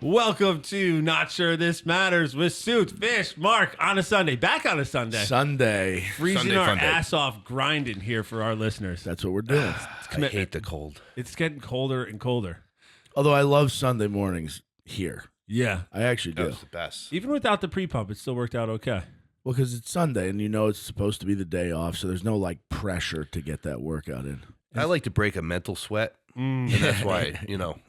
Welcome to Not Sure This Matters with Suits, Fish, Mark on a Sunday. Back on a Sunday. Freezing our ass off grinding here for our listeners. That's what we're doing. I hate the cold. It's getting colder and colder. Although I love Sunday mornings here. Yeah. I actually do. That's the best. Even without the pre-pump, it still worked out okay. Well, because it's Sunday and you know it's supposed to be the day off, so there's no like pressure to get that workout in. I like to break a mental sweat, and that's why,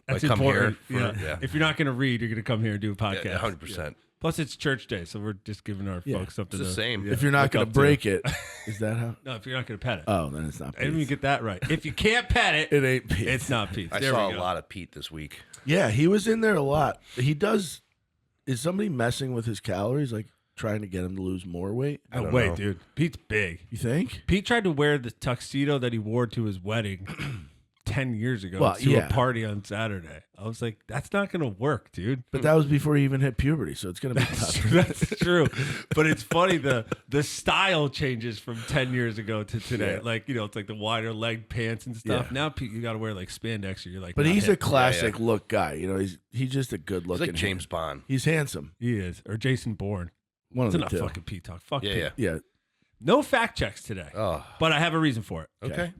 That's I come important. here. If you're not going to read, you're going to come here and do a podcast. Yeah, 100%. Plus, it's church day, so we're just giving our folks something It's the to... same. If you're not look going to up break it, is that how? No, if you're not going to pet it. Oh, then it's not I didn't Pete's. even get that right. If you can't pet it, It ain't Pete. it's not Pete. I There saw we a go. lot of Pete this week. Yeah, he was in there a lot. He does. Is somebody messing with his calories, like trying to get him to lose more weight? No don't way, know. dude. Pete's big. You think? Pete tried to wear the tuxedo that he wore to his wedding 10 years ago Well, to yeah. a party on Saturday. I was like, that's not going to work, dude. But that was before he even hit puberty, so it's going to be tough. That's true. But it's funny, the style changes from 10 years ago to today. Yeah. Like, it's like the wider leg pants and stuff. Yeah. Now, Pete, you got to wear like spandex or you're like, But not he's hip. a classic look guy. He's just a good He's looking. like James Bond. He's handsome. He is. Or Jason Bourne. One It's of the enough two. fucking Pete talk. Fuck Yeah, Pete. yeah. Yeah. No fact checks today. Oh, But I have a reason for it. okay.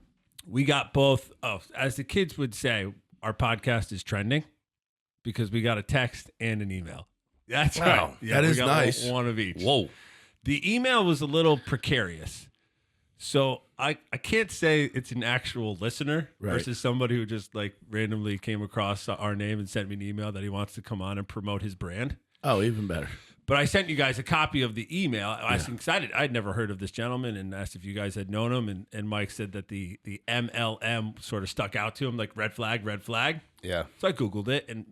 We got both. Oh, as the kids would say, our podcast is trending because we got a text and an email. That's Wow. right. That we is got nice. One of each. Whoa. The email was a little precarious. So I can't say it's an actual listener Right. versus somebody who just like randomly came across our name and sent me an email that he wants to come on and promote his brand. Oh, even better. But I sent you guys a copy of the email. I was excited. I'd never heard of this gentleman and asked if you guys had known him. And Mike said that the MLM sort of stuck out to him, like red flag, red flag. Yeah. So I Googled it, and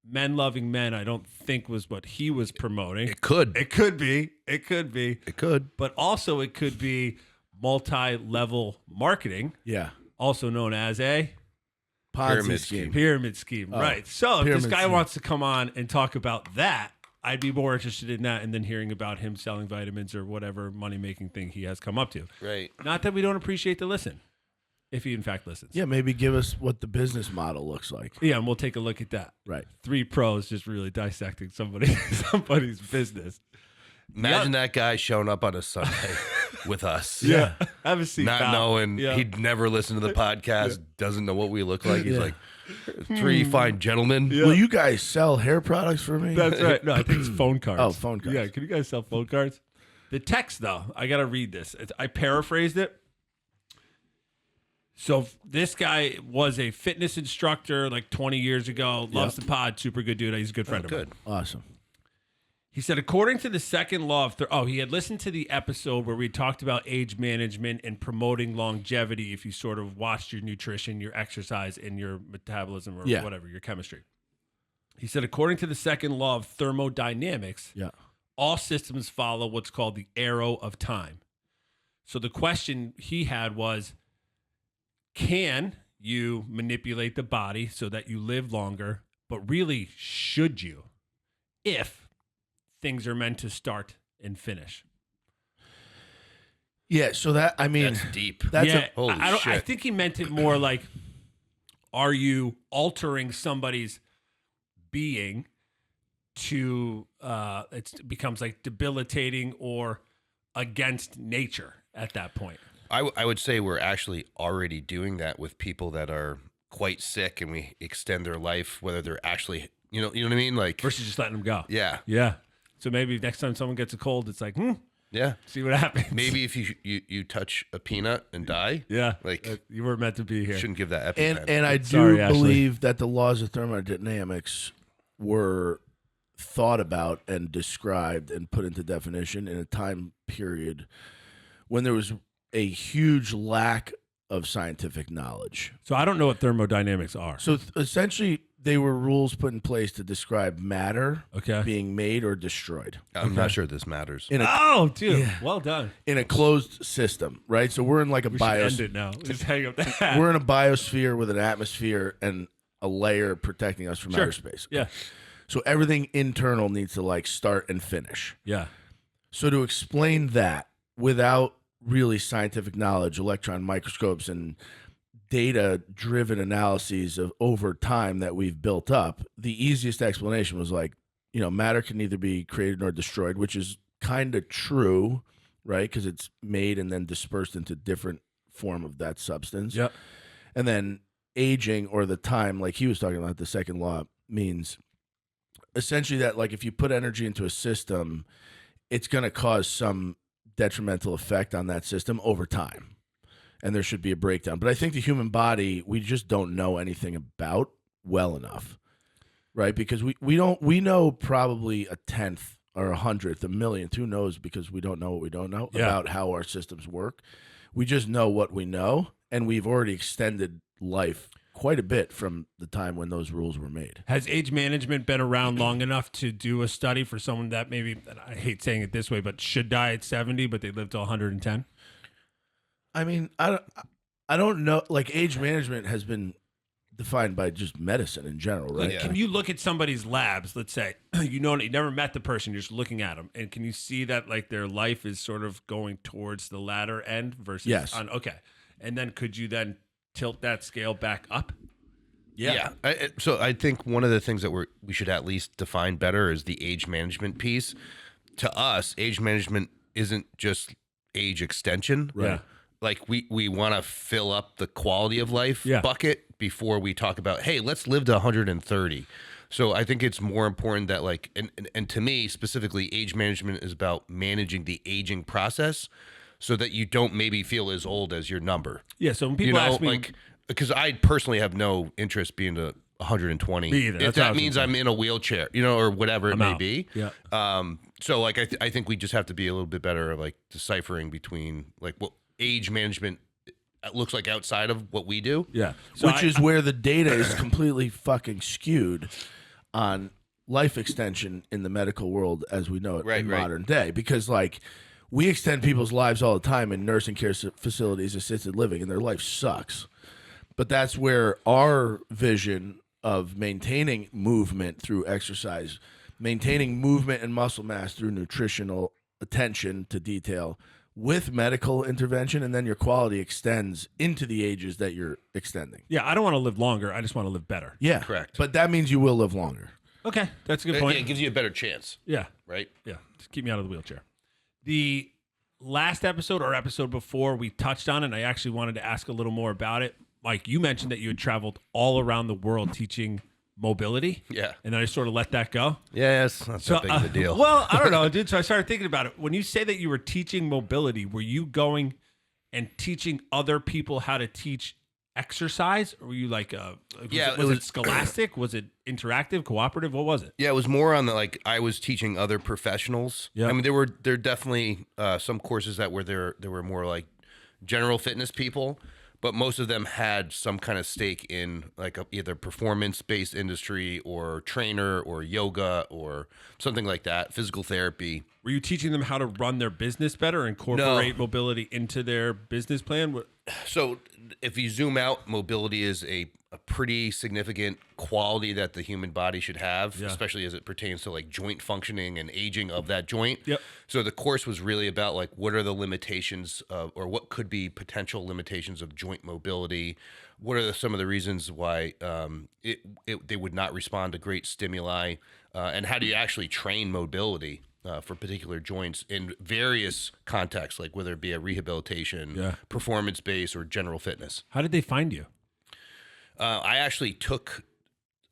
Men Loving Men I don't think was what he was promoting. It could. It could be. It could be. It could. But also it could be multi-level marketing, Yeah. also known as a Ponzi scheme. pyramid scheme. Oh, Right. So if this pyramid guy scheme. wants to come on and talk about that, I'd be more interested in that and then hearing about him selling vitamins or whatever money-making thing he has come up to. Right. Not that we don't appreciate the listen, if he in fact listens. Yeah, maybe give us what the business model looks like. Yeah, and we'll take a look at that. Right. 3 pros just really dissecting somebody's business. Imagine that guy showing up on a Sunday with us. Yeah. Have a seat. Not pal. knowing Yeah. he'd never listened to the podcast, doesn't know what we look like. He's like, 3 fine gentlemen. Will you guys sell hair products for me? That's right. No, I think it's phone cards. Oh, phone cards. Yeah, can you guys sell phone cards? The text, though, I got to read this. I paraphrased it. So this guy was a fitness instructor like 20 years ago. Loves the pod. Super good dude. He's a good friend of mine. Good. Awesome. He said, according to the second law of he had listened to the episode where we talked about age management and promoting longevity if you sort of watched your nutrition, your exercise, and your metabolism or Yeah. whatever, your chemistry. He said, according to the second law of thermodynamics, Yeah. all systems follow what's called the arrow of time. So the question he had was, can you manipulate the body so that you live longer, but really should you if things are meant to start and finish? Yeah, so that, I mean, That's deep. that's yeah, holy I shit. think he meant it more like, are you altering somebody's being to it becomes like debilitating or against nature at that point? I would say we're actually already doing that with people that are quite sick, and we extend their life, whether they're actually, you know what I mean? Like, Versus just letting them go. yeah, Yeah. So maybe next time someone gets a cold, it's like, yeah. see what happens. Maybe if you touch a peanut and die, Yeah. like You weren't meant to be here. shouldn't give that and EpiPen. and I do Sorry, Ashley. believe that the laws of thermodynamics were thought about and described and put into definition in a time period when there was a huge lack of scientific knowledge. So I don't know what thermodynamics are. So essentially, they were rules put in place to describe matter Okay. being made or destroyed I'm not sure this matters. in a Oh, dude. Yeah. Well done. in a closed system, right? So we're in like a We should bios. end it now. Just hang up that. We're in a biosphere with an atmosphere and a layer protecting us from Sure. outer space. Yeah. So everything internal needs to like start and finish. Yeah. So to explain that without really scientific knowledge, electron microscopes and data-driven analyses of over time that we've built up, the easiest explanation was like, matter can neither be created nor destroyed, which is kind of true, right? Because it's made and then dispersed into different form of that substance. Yep. And then aging, or the time, like he was talking about, the second law means essentially that, like, if you put energy into a system, it's going to cause some detrimental effect on that system over time, and there should be a breakdown. But I think the human body, we just don't know anything about well enough, right? Because we know probably a tenth or 100th, a millionth, who knows, because we don't know what we don't know about how our systems work. We just know what we know, and we've already extended life quite a bit from the time when those rules were made. Has age management been around long enough to do a study for someone that maybe, and I hate saying it this way, but should die at 70, but they live to 110? I mean, I don't know. Like, age management has been defined by just medicine in general, right? Like, can you look at somebody's labs, let's say, you never met the person, you're just looking at them, and can you see that, like, their life is sort of going towards the latter end versus yes. Okay. And then could you then tilt that scale back up? Yeah. So I think one of the things that we should at least define better is the age management piece. To us, age management isn't just age extension. Right. Yeah. Like, we want to fill up the quality of life bucket before we talk about, hey, let's live to 130. So I think it's more important that, like, and to me specifically, age management is about managing the aging process so that you don't maybe feel as old as your number. Yeah. So when people ask me, like, because I personally have no interest being to 120. Me either. If that means I'm in a wheelchair, or whatever it may be. Yeah. So, like, I think we just have to be a little bit better, like, deciphering between, like, what age management looks like outside of what we do. Yeah. So which is where the data is completely fucking skewed on life extension in the medical world as we know it in modern day. Because, like, we extend people's lives all the time in nursing care facilities, assisted living, and their life sucks. But that's where our vision of maintaining movement through exercise, maintaining movement and muscle mass through nutritional attention to detail with medical intervention, and then your quality extends into the ages that you're extending. Yeah, I don't want to live longer. I just want to live better. Yeah. Correct. But that means you will live longer. Okay, that's a good point. It gives you a better chance. Yeah. Right? Yeah. Just keep me out of the wheelchair. The last episode or episode before, we touched on it, and I actually wanted to ask a little more about it. Mike, you mentioned that you had traveled all around the world teaching mobility. Yeah. And then I sort of let that go. Yeah, it's not that big of a deal. Well, I don't know, dude. So I started thinking about it. When you say that you were teaching mobility, were you going and teaching other people how to teach exercise? Or were you like, was it scholastic? Was it interactive, cooperative? What was it? Yeah, it was more on the, like, I was teaching other professionals. Yeah. I mean, there were definitely some courses that were there were more like general fitness people, but most of them had some kind of stake in, like, either performance-based industry or trainer or yoga or something like that, physical therapy. Were you teaching them how to run their business better, incorporate mobility into their business plan? So if you zoom out, mobility is a pretty significant quality that the human body should have, especially as it pertains to, like, joint functioning and aging of that joint. Yep. So the course was really about, like, what are the limitations of, or what could be potential limitations of joint mobility? What are some of the reasons why they would not respond to great stimuli? And how do you actually train mobility for particular joints in various contexts, like whether it be a rehabilitation, performance-based, or general fitness? How did they find you? I actually took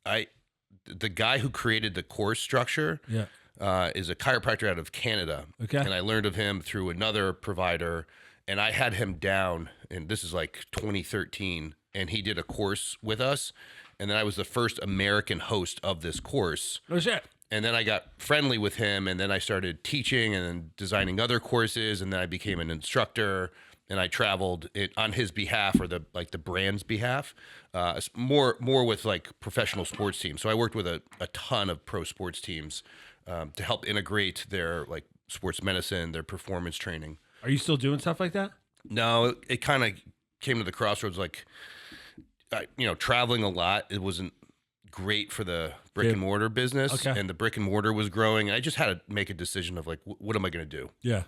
the guy who created the course structure is a chiropractor out of Canada. Okay. And I learned of him through another provider, and I had him down, and this is like 2013, and he did a course with us, and then I was the first American host of this course. Oh, shit. And then I got friendly with him, and then I started teaching and then designing other courses, and then I became an instructor. And I traveled it on his behalf, or the brand's behalf, more with, like, professional sports teams. So I worked with a ton of pro sports teams to help integrate their, like, sports medicine, their performance training. Are you still doing stuff like that? No, it kind of came to the crossroads, like, traveling a lot. It wasn't great for the brick and mortar business, and the brick and mortar was growing. And I just had to make a decision of, like, what am I going to do? Yeah.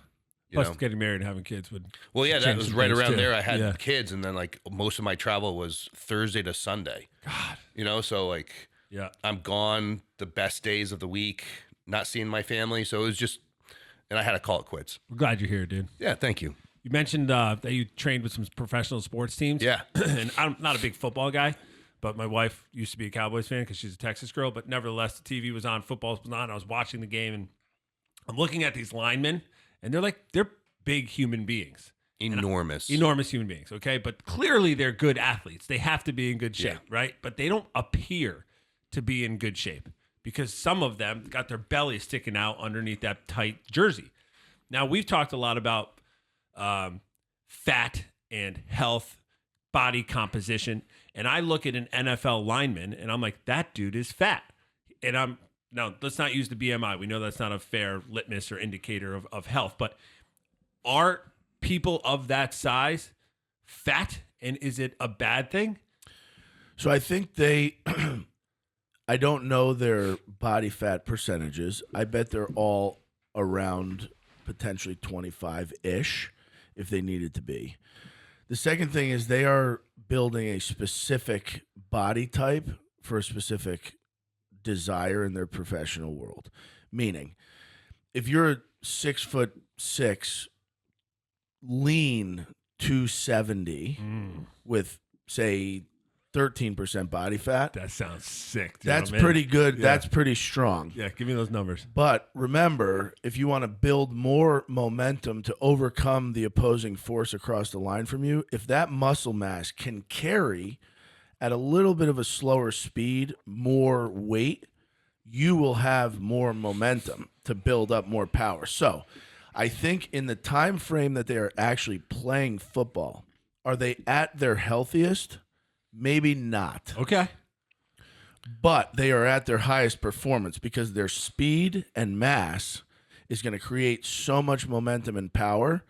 Plus, know? getting married and having kids would. Well, yeah, that change was some right things, around too. there. I had Yeah. kids, and then like most of my travel was Thursday to Sunday. God. You know, so like Yeah. I'm gone the best days of the week, not seeing my family. So it was just, and I had to call it quits. We're glad you're here, dude. Yeah, thank you. You mentioned that you trained with some professional sports teams. Yeah. And I'm not a big football guy, but my wife used to be a Cowboys fan because she's a Texas girl. But nevertheless, the TV was on, football was on. I was watching the game, and I'm looking at these linemen, and they're big human beings. Enormous. Enormous human beings, okay? But clearly they're good athletes. They have to be in good shape, right? But they don't appear to be in good shape because some of them got their belly sticking out underneath that tight jersey. Now, we've talked a lot about fat and health, body composition, and I look at an NFL lineman, and I'm like, that dude is fat. And now, let's not use the BMI. We know that's not a fair litmus or indicator of health, but are people of that size fat, and is it a bad thing? So I think I don't know their body fat percentages. I bet they're all around potentially 25-ish if they needed to be. The second thing is they are building a specific body type for a specific desire in their professional world. Meaning, if you're 6'6", lean 270 with, say, 13% body fat, That sounds sick. Dude. that's I'm in. pretty good. Yeah. That's pretty strong. Yeah, give me those numbers. But remember, if you want to build more momentum to overcome the opposing force across the line from you, if that muscle mass can carry at a little bit of a slower speed, more weight, you will have more momentum to build up more power. So I think in the time frame that they are actually playing football, are they at their healthiest? Maybe not. Okay. But they are at their highest performance because their speed and mass is going to create so much momentum and power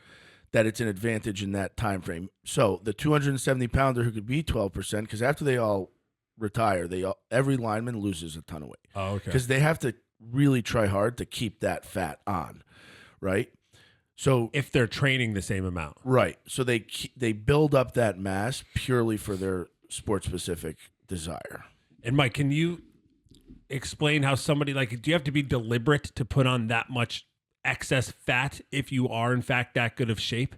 that it's an advantage in that time frame. So the 270-pounder who could be 12%, because after they all retire, every lineman loses a ton of weight. Oh, okay. Because they have to really try hard to keep that fat on, right? So If they're training the same amount. right, so they build up that mass purely for their sport-specific desire. And Mike, can you explain how somebody do you have to be deliberate to put on that much excess fat if you are in fact that good of shape?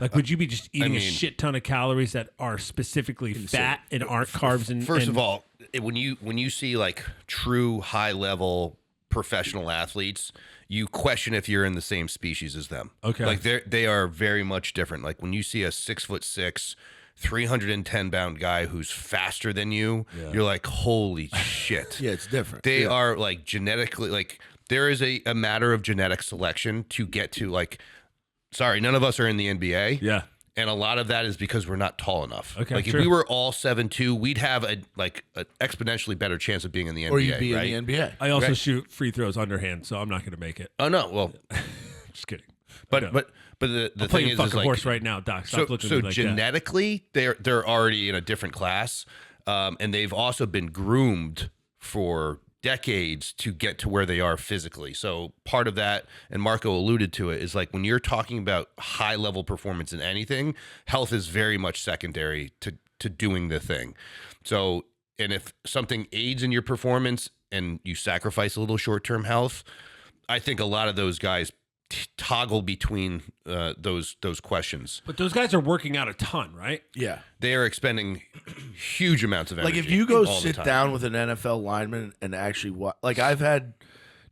Like, would you be just eating a shit ton of calories that are specifically fat and aren't carbs? And First of all, when you see like true high level professional athletes, you question if you're in the same species as them. Okay. Like they are very much different. Like when you see a 6'6", 310-pound guy who's faster than you, you're like, holy shit. Yeah, it's different. They are like genetically, like there is a matter of genetic selection to get to like, sorry, none of us are in the NBA. yeah. And a lot of that is because we're not tall enough. Okay, like if sure. we were all 7'2", we'd have an exponentially better chance of being in the NBA. or you'd be right? in the NBA. I also Right. shoot free throws underhand, so I'm not going to make it. Oh no, well, Just kidding. but No. but the I'm playing thing is fucking like horse right now, Doc. Stop looking at me like that. genetically they're already in a different class, and they've also been groomed for decades to get to where they are physically. So part of that, and Marco alluded to it, is like when you're talking about high level performance in anything, health is very much secondary to doing the thing. So, and if something aids in your performance and you sacrifice a little short-term health, I think a lot of those guys toggle between those questions. But those guys are working out a ton, right? Yeah. They are expending huge amounts of energy. Like if you go all the sit time. down with an NFL lineman and actually watch, like I've had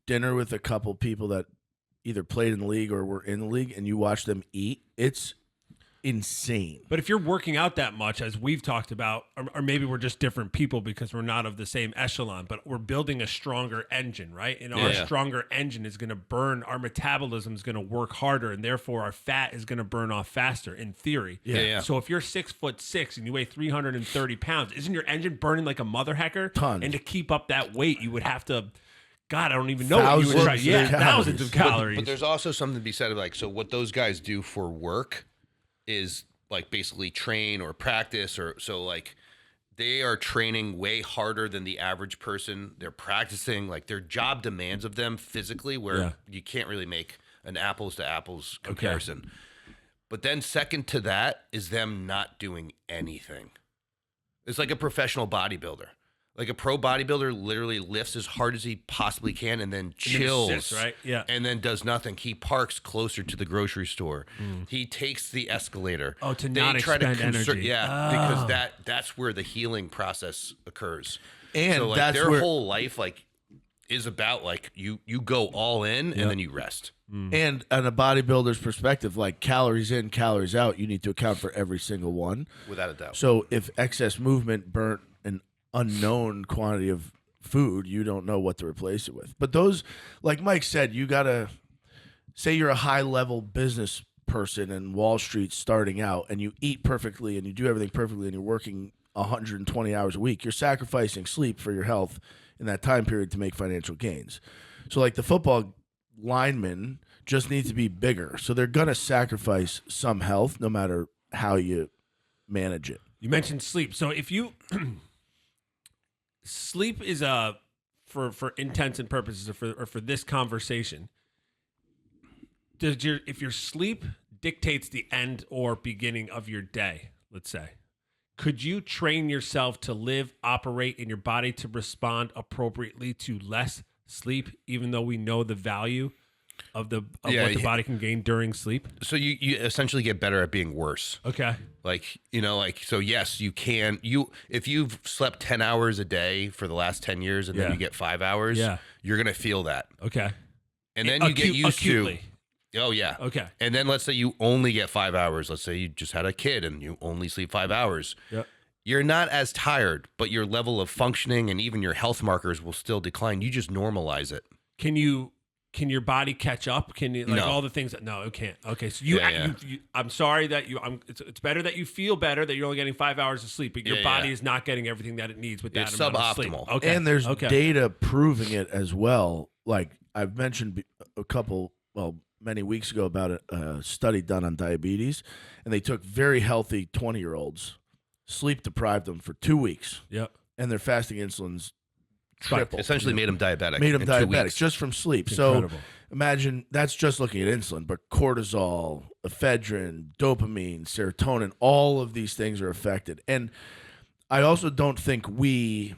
dinner with a couple people that either played in the league or were in the league, and you watch them eat, it's insane. But if you're working out that much, as we've talked about, or maybe we're just different people because we're not of the same echelon, but we're building a stronger engine, right? And our Yeah. stronger engine is going to burn, our metabolism is going to work harder, and therefore our fat is going to burn off faster, in theory. Yeah. So if you're 6'6" and you weigh 330 pounds, isn't your engine burning like a mother hecker? Tons. And to keep up that weight, you would have to, God, I don't even know what you would try. Thousands Yeah, of calories. thousands of calories. But there's also something to be said of like, so what those guys do for work is like basically train or practice, or so like they are training way harder than the average person. They're practicing, like their job demands of them physically where Yeah. you can't really make an apples to apples comparison. But then second to that is them not doing anything. It's like a professional bodybuilder. Like a pro bodybuilder literally lifts as hard as he possibly can and then chills, sits, right? Yeah. and then does nothing. He parks closer to the grocery store. He takes the escalator. Oh, to not expend energy. Yeah, because that's where the healing process occurs. And so, like, that's their where, whole life is about like you go all in and then you rest. and on a bodybuilder's perspective, like calories in, calories out, you need to account for every single one. Without a doubt. So if excess movement burnt an unknown quantity of food, you don't know what to replace it with. But those, like Mike said, you gotta say you're a high level business person in Wall Street starting out, and you eat perfectly and you do everything perfectly, and you're working 120 hours a week. You're sacrificing sleep for your health in that time period to make financial gains. So like the football linemen just need to be bigger. So they're gonna sacrifice some health no matter how you manage it. You mentioned sleep. So if you sleep is for intents and purposes or for this conversation, if your sleep dictates the end or beginning of your day, let's say, could you train yourself to live, operate, in your body to respond appropriately to less sleep, even though we know the value of what the body can gain during sleep? So you essentially get better at being worse. Okay. So yes, you can. If you've slept 10 hours a day for the last 10 years and then you get 5 hours, you're going to feel that. Okay. And then you get used acutely. to. Oh, yeah. Okay. And then let's say you only get 5 hours. Let's say you just had a kid and you only sleep 5 hours. Yep. You're not as tired, but your level of functioning and even your health markers will still decline. You just normalize it. Can your body catch up? Can you No. all the things that no, it can't. Okay, so you I'm sorry that it's better that you feel better that you're only getting 5 hours of sleep, but your body is not getting everything that it needs with that It's amount of sleep. suboptimal. Okay, And there's data proving it as well. Like I've mentioned many weeks ago about a study done on diabetes, and they took very healthy 20-year-olds, sleep deprived them for 2 weeks. Yep. And their fasting insulin's tripled. Essentially made them diabetic. Made them in 2 diabetic weeks. just from sleep. Incredible. So imagine that's just looking at insulin, but cortisol, ephedrine, dopamine, serotonin, all of these things are affected. And I also don't think we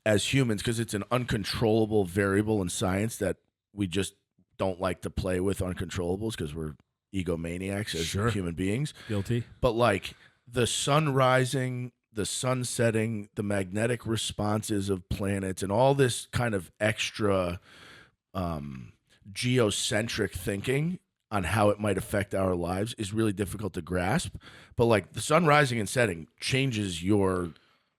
as humans, because it's an uncontrollable variable in science that we just don't like to play with uncontrollables because we're egomaniacs as human beings. Guilty. But like the sun rising, the sun setting, the magnetic responses of planets, and all this kind of extra geocentric thinking on how it might affect our lives is really difficult to grasp. But like the sun rising and setting changes your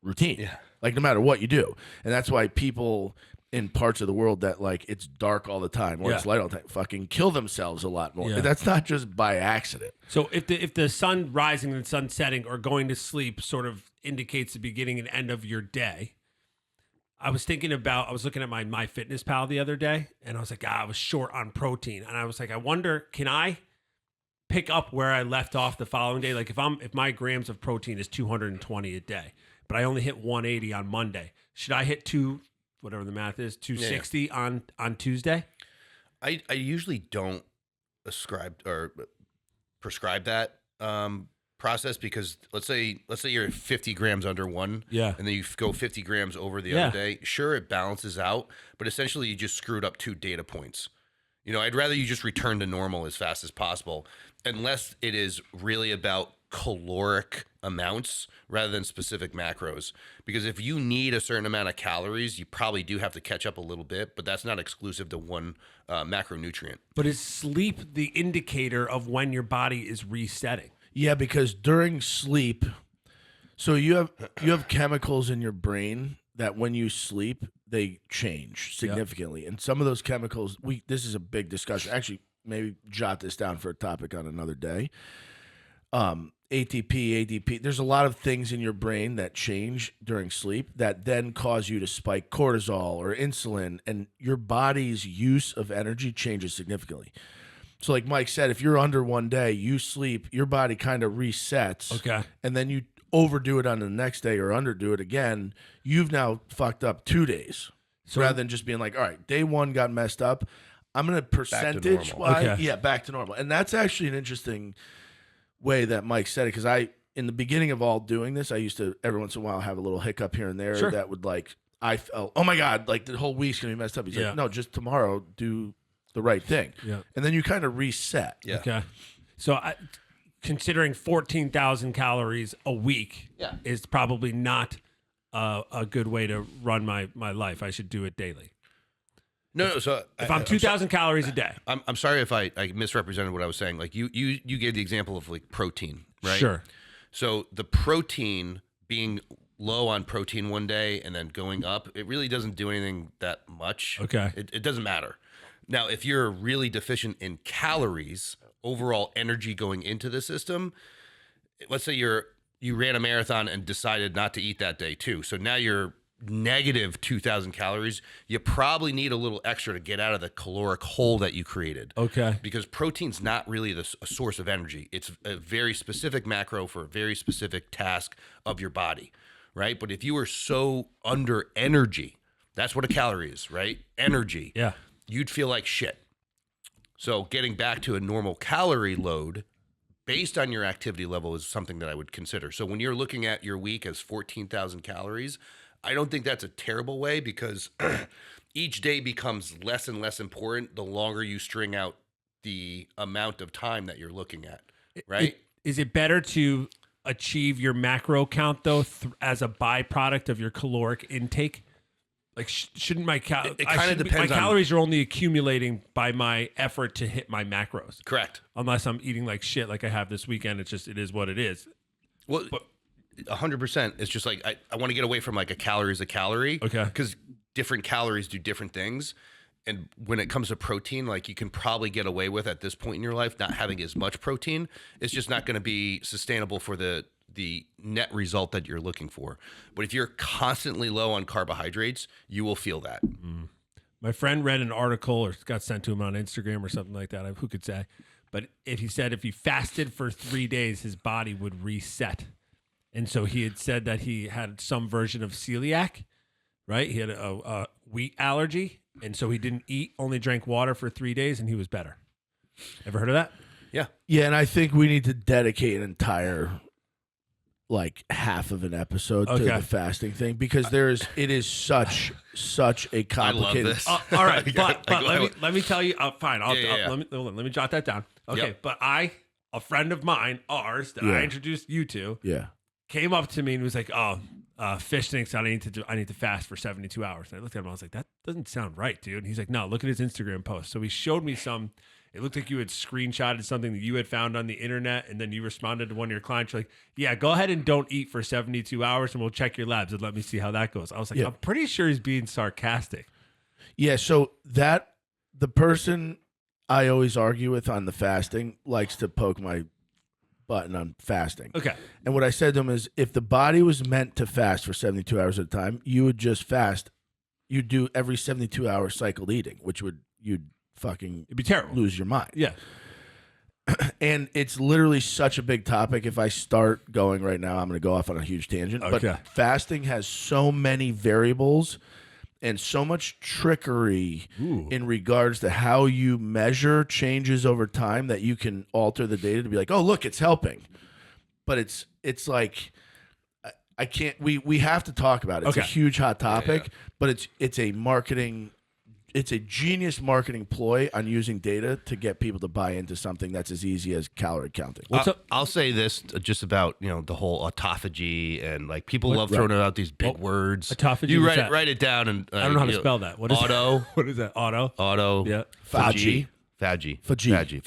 routine. Yeah. Like no matter what you do. And that's why people in parts of the world that like it's dark all the time or it's light all the time fucking kill themselves a lot more. Yeah. And that's not just by accident. So if the sun rising and sun setting or going to sleep sort of indicates the beginning and end of your day, I was looking at my MyFitnessPal the other day, and I was like, I was short on protein, and I was like, I wonder, can I pick up where I left off the following day? Like if my grams of protein is 220 a day, but I only hit 180 on Monday, should I hit whatever the math is, 260 on Tuesday? I usually don't prescribe that process, because let's say you're 50 grams under one, and then you go 50 grams over the other day. Sure, it balances out, but essentially you just screwed up 2 data points. I'd rather you just return to normal as fast as possible, unless it is really about caloric amounts rather than specific macros. Because if you need a certain amount of calories, you probably do have to catch up a little bit, but that's not exclusive to one macronutrient. But is sleep the indicator of when your body is resetting? Yeah, because during sleep, so you have chemicals in your brain that when you sleep, they change significantly. And some of those chemicals, this is a big discussion. Actually, maybe jot this down for a topic on another day. ATP, ADP, there's a lot of things in your brain that change during sleep that then cause you to spike cortisol or insulin, and your body's use of energy changes significantly. So like Mike said, if you're under one day, you sleep, your body kind of resets. Okay. And then you overdo it on the next day or underdo it again. You've now fucked up 2 days. So rather than just being like, all right, day one got messed up, I'm going to percentage wise, Okay. back to normal. And that's actually an interesting way that Mike said it, because in the beginning of all doing this, I used to every once in a while have a little hiccup here and there Sure. that would I felt, oh my God, like the whole week's gonna be messed up. He's like, no, just tomorrow do the right thing. Yeah. And then you kind of reset. Yeah. Okay. So considering 14,000 calories a week is probably not a good way to run my life. I should do it daily. No. So If I'm 2,000 calories a day. I'm sorry if I misrepresented what I was saying. Like you gave the example of like protein, right? Sure. So the protein being low on protein one day and then going up, it really doesn't do anything that much. Okay. It doesn't matter. Now, if you're really deficient in calories, overall energy going into the system, let's say you ran a marathon and decided not to eat that day too. So now you're negative 2,000 calories. You probably need a little extra to get out of the caloric hole that you created. Okay. Because protein's not really a source of energy. It's a very specific macro for a very specific task of your body, right? But if you were so under energy, that's what a calorie is, right? Energy. Yeah. You'd feel like shit. So getting back to a normal calorie load based on your activity level is something that I would consider. So when you're looking at your week as 14,000 calories, I don't think that's a terrible way, because each day becomes less and less important the longer you string out the amount of time that you're looking at, right? Is it better to achieve your macro count, though, as a byproduct of your caloric intake? Like, shouldn't my It kind of depends my on- calories are only accumulating by my effort to hit my macros. Correct. Unless I'm eating like shit like I have this weekend. It is what it is. Well, 100%. It's just like I want to get away from like a calorie is a calorie. Okay. Because different calories do different things. And when it comes to protein, like you can probably get away with at this point in your life not having as much protein. It's just not going to be sustainable for the net result that you're looking for. But if you're constantly low on carbohydrates, you will feel that. My friend read an article or got sent to him on Instagram or something like that. Who could say? But he said if he fasted for 3 days, his body would reset. And so he had said that he had some version of celiac, right? He had a wheat allergy. And so he didn't eat, only drank water for 3 days, and he was better. Ever heard of that? Yeah. Yeah, and I think we need to dedicate an entire half of an episode to the fasting thing, because it is such a complicated. I love this. All right, but let me tell you. Fine, Yeah. let me jot that down. Okay, Yep. but a friend of mine, ours, that I introduced you to, came up to me and was like, "Oh, Fish thinks I need to fast for 72 hours." And I looked at him, I was like, "That doesn't sound right, dude." And he's like, "No, look at his Instagram post." So he showed me some. It looked like you had screenshotted something that you had found on the internet, and then you responded to one of your clients. You're like, "Yeah, go ahead and don't eat for 72 hours, and we'll check your labs and let me see how that goes." I was like, I'm pretty sure he's being sarcastic. Yeah, so the person I always argue with on the fasting likes to poke my button on fasting. Okay. And what I said to him is, if the body was meant to fast for 72 hours at a time, you would just fast. You'd do every 72-hour cycled eating, which you'd fucking It'd be terrible. lose your mind. Yeah. And it's literally such a big topic. If I start going right now, I'm going to go off on a huge tangent. Okay. But fasting has so many variables and so much trickery in regards to how you measure changes over time that you can alter the data to be like, oh, look, it's helping. But it's like, I can't. We have to talk about it. It's a huge hot topic, but it's a marketing. It's a genius marketing ploy on using data to get people to buy into something that's as easy as calorie counting. I'll say this just about the whole autophagy, and like people love throwing out these big words. Autophagy. You what's that? write it down, and I don't know how to spell that. What is auto? That? What is that? Auto. Yeah. Fagi. Fragile. Fragile.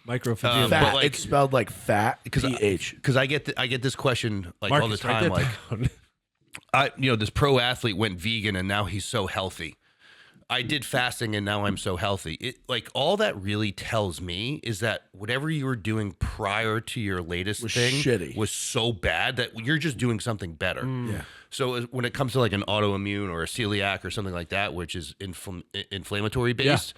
Microfragile. Fat. like- It's spelled like fat. PH. Because I get this question like all the Marcus, write time, that like down. this pro athlete went vegan and now he's so healthy. I did fasting and now I'm so healthy. It like all that really tells me is that whatever you were doing prior to your latest thing shitty. was so bad that you're just doing something better. Yeah. So when it comes to like an autoimmune or a celiac or something like that, which is inflammatory based,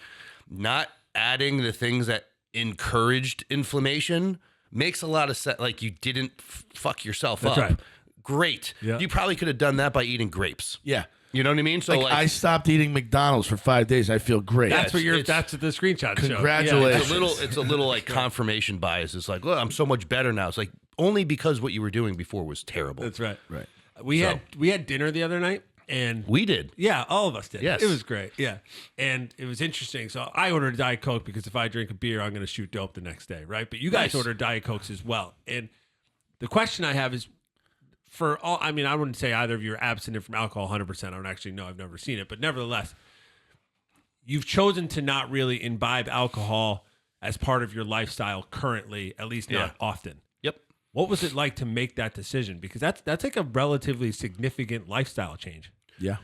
not adding the things that encouraged inflammation makes a lot of sense. Like you didn't fuck yourself up. Right. Great. Yeah. You probably could have done that by eating grapes. Yeah. You know what I mean? So like I stopped eating McDonald's for 5 days. I feel great. That's what that's what the screenshot show. Congratulations. Yeah, it's a little like confirmation bias. It's like, look, I'm so much better now. It's like only because what you were doing before was terrible. That's right. Right. We had dinner the other night, and We did. yeah, all of us did. Yes. It was great. Yeah, and it was interesting. So I ordered Diet Coke because if I drink a beer, I'm going to shoot dope the next day, right? But you guys Nice. ordered Diet Cokes as well. And the question I have is, for all, I mean, I wouldn't say either of you are abstinent from alcohol 100%. I don't actually know. I've never seen it. But nevertheless, you've chosen to not really imbibe alcohol as part of your lifestyle currently, at least not often. Yep. What was it like to make that decision? Because that's like a relatively significant lifestyle change. Yeah.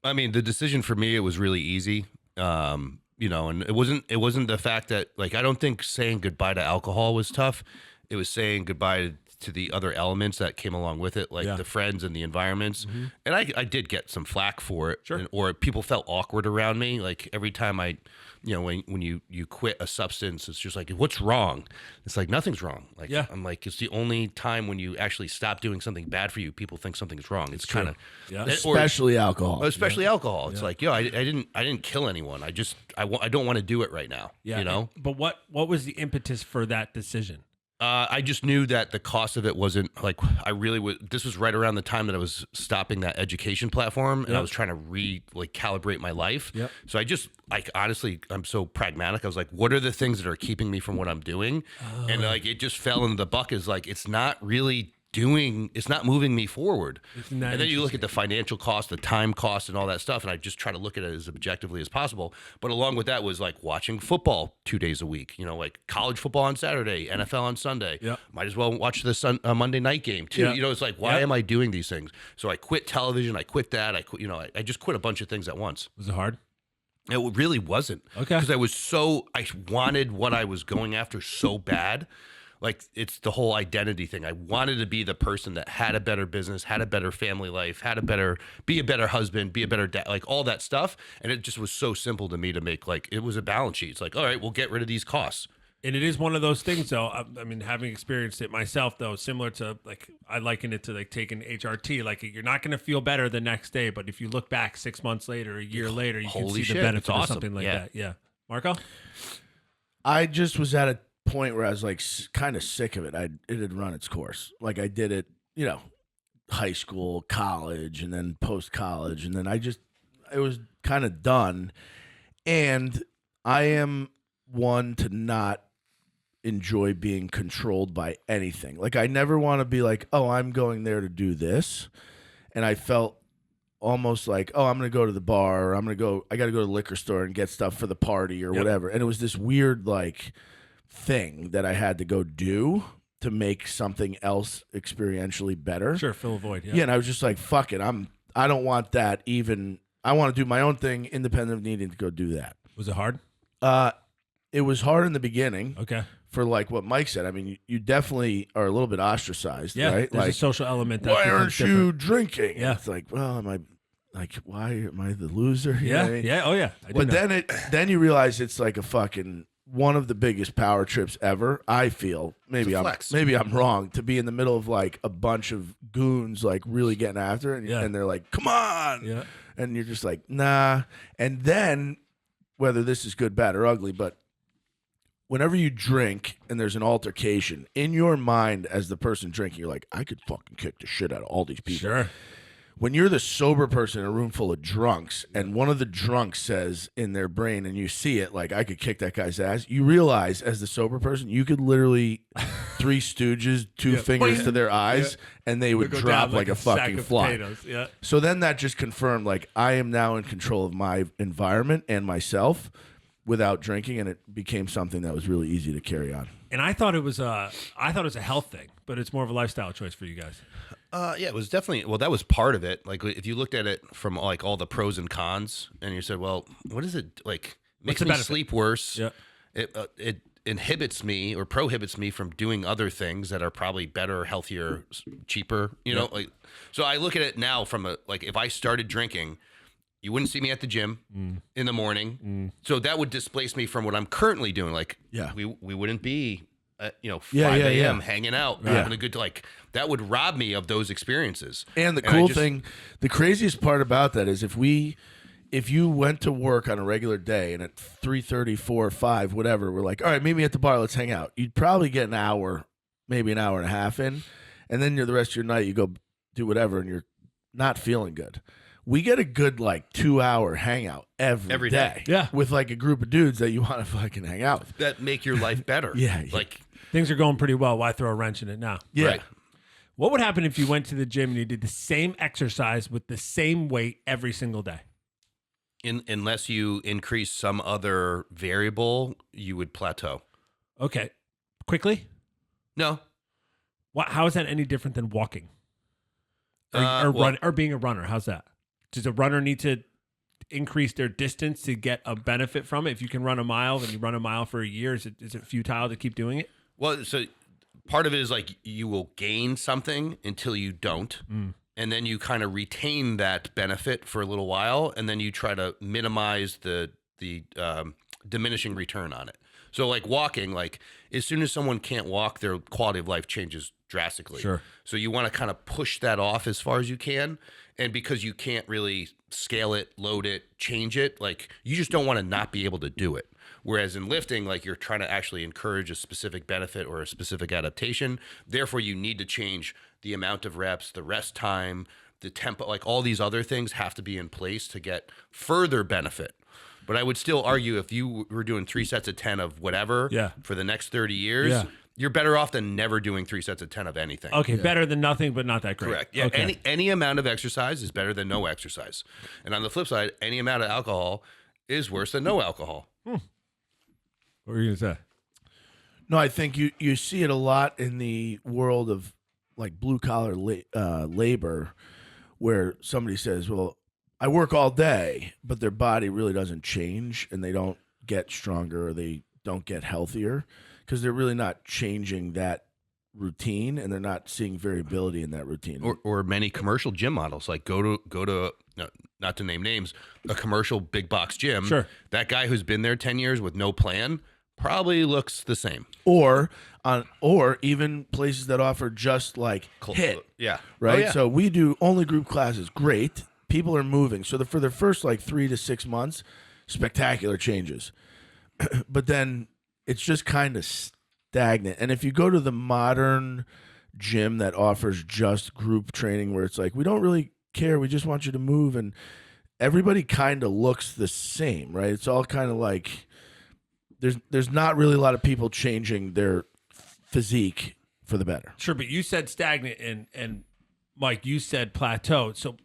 I mean, the decision for me, it was really easy. You know, and it wasn't the fact that, like, I don't think saying goodbye to alcohol was tough. It was saying goodbye to the other elements that came along with it, like the friends and the environments. Mm-hmm. And I did get some flack for it, Sure. or people felt awkward around me. Like every time when you quit a substance, it's just like, what's wrong? It's like, nothing's wrong. Like, I'm like, it's the only time when you actually stop doing something bad for you, people think something's wrong. It's kind of, Especially alcohol. especially alcohol. It's like, I didn't kill anyone. I don't want to do it right now. Yeah. You know? But what was the impetus for that decision? I just knew that the cost of it wasn't like I really was. This was right around the time that I was stopping that education platform, and I was trying to calibrate my life. Yep. So I just honestly, I'm so pragmatic. I was like, what are the things that are keeping me from what I'm doing? And like it just fell into the bucket. Is like it's not moving me forward. And then you look at the financial cost, the time cost, and all that stuff, and I just try to look at it as objectively as possible. But along with that was like watching football 2 days a week. You know, like college football on Saturday, NFL on Sunday. Yeah. Might as well watch the Monday night game too. Yeah. You know, it's like, why am I doing these things? So I quit television. I quit that. I just quit a bunch of things at once. Was it hard? It really wasn't. Okay. Because I wanted what I was going after so bad. Like it's the whole identity thing. I wanted to be the person that had a better business, had a better family life, be a better husband, be a better dad, like all that stuff. And it just was so simple to me to make. Like it was a balance sheet. It's like, all right, we'll get rid of these costs. And it is one of those things, though. I mean, having experienced it myself, though, similar to like I liken it to like taking HRT. Like you're not going to feel better the next day, but if you look back 6 months later, a year later, you can see the benefit of something like that. Yeah, Marco. I just was at a point where I was like kind of sick of it. It had run its course. Like I did it, high school, college, and then post college, and then it was kind of done. And I am one to not enjoy being controlled by anything. Like I never want to be like, oh, I'm going there to do this, and I felt almost like, oh, I'm going to go to the bar, or I got to go to the liquor store and get stuff for the party or whatever. And it was this weird like thing that I had to go do to make something else experientially better. Sure, fill a void. Yeah, and I was just like, fuck it. I don't want that even. I want to do my own thing independent of needing to go do that. Was it hard? It was hard in the beginning. Okay. For like what Mike said. I mean, you definitely are a little bit ostracized, right? There's like a social element. That why aren't you different. drinking? Yeah. It's like, well, why am I the loser? You know Yeah, what I mean? yeah, oh yeah. But then you realize it's like a fucking one of the biggest power trips ever. I feel maybe I'm wrong to be in the middle of like a bunch of goons like really getting after it, and they're like, come on, and you're just like, nah. And then whether this is good, bad, or ugly, but whenever you drink and there's an altercation in your mind as the person drinking, you're like, I could fucking kick the shit out of all these people. Sure. When you're the sober person in a room full of drunks and one of the drunks says in their brain and you see it, like, I could kick that guy's ass, you realize as the sober person, you could literally Three Stooges, two fingers to their eyes, and they would drop like a fucking fly. Yeah. So then that just confirmed, like, I am now in control of my environment and myself without drinking, and it became something that was really easy to carry on. And I thought it was a health thing, but it's more of a lifestyle choice for you guys. Yeah, it was definitely, well, that was part of it. Like, if you looked at it from like all the pros and cons, and you said, well, what is it like? Makes me sleep worse. Yeah. It inhibits me or prohibits me from doing other things that are probably better, healthier, cheaper. You know, like, so I look at it now from a, like, if I started drinking, you wouldn't see me at the gym in the morning. So that would displace me from what I'm currently doing. Like, we wouldn't be at 5 Yeah, a.m. yeah. hanging out, Yeah. having a good that would rob me of those experiences. And the I cool just- thing, the craziest part about that is if you went to work on a regular day and at 3:30, 4, 5, whatever, we're like, all right, meet me at the bar, let's hang out. You'd probably get an hour, maybe an hour and a half in, and then the rest of your night you go do whatever and you're not feeling good. We get a good 2-hour hangout every day. Yeah. With a group of dudes that you want to fucking hang out with. that make your life better. Yeah. Things are going pretty well. Why throw a wrench in it now? Yeah. Right. What would happen if you went to the gym and you did the same exercise with the same weight every single day? Unless you increase some other variable, you would plateau. Okay. Quickly? No. How is that any different than walking? Or being a runner? How's that? Does a runner need to increase their distance to get a benefit from it? If you can run a mile and you run a mile for a year, is it futile to keep doing it? Well, so part of it is you will gain something until you don't. And then you kind of retain that benefit for a little while, and then you try to minimize the diminishing return on it. So walking, as soon as someone can't walk, their quality of life changes drastically. Sure. So you want to kind of push that off as far as you can. And because you can't really scale it, load it, change it, you just don't want to not be able to do it. Whereas in lifting, you're trying to actually encourage a specific benefit or a specific adaptation. Therefore, you need to change the amount of reps, the rest time, the tempo, all these other things have to be in place to get further benefit. But I would still argue if you were doing 3 sets of 10 of whatever for the next 30 years, you're better off than never doing 3 sets of 10 of anything. Okay, better than nothing, but not that great. Correct. Yeah, Okay. any amount of exercise is better than no exercise. And on the flip side, any amount of alcohol is worse than no alcohol. What were you going to say? No, I think you see it a lot in the world of blue collar labor, where somebody says, "Well, I work all day," but their body really doesn't change, and they don't get stronger or they don't get healthier because they're really not changing that routine, and they're not seeing variability in that routine. Or many commercial gym models, go to no, not to name names, a commercial big box gym. Sure. That guy who's been there 10 years with no plan probably looks the same. Or even places that offer just HIIT, Yeah. right? Oh, yeah. So we do only group classes. Great. People are moving. So for the first 3 to 6 months, spectacular changes. But then it's just kind of stagnant. And if you go to the modern gym that offers just group training where it's we don't really care, we just want you to move, and everybody kind of looks the same, right? It's all kind of there's not really a lot of people changing their physique for the better. Sure, but you said stagnant, and Mike, you said plateau. So,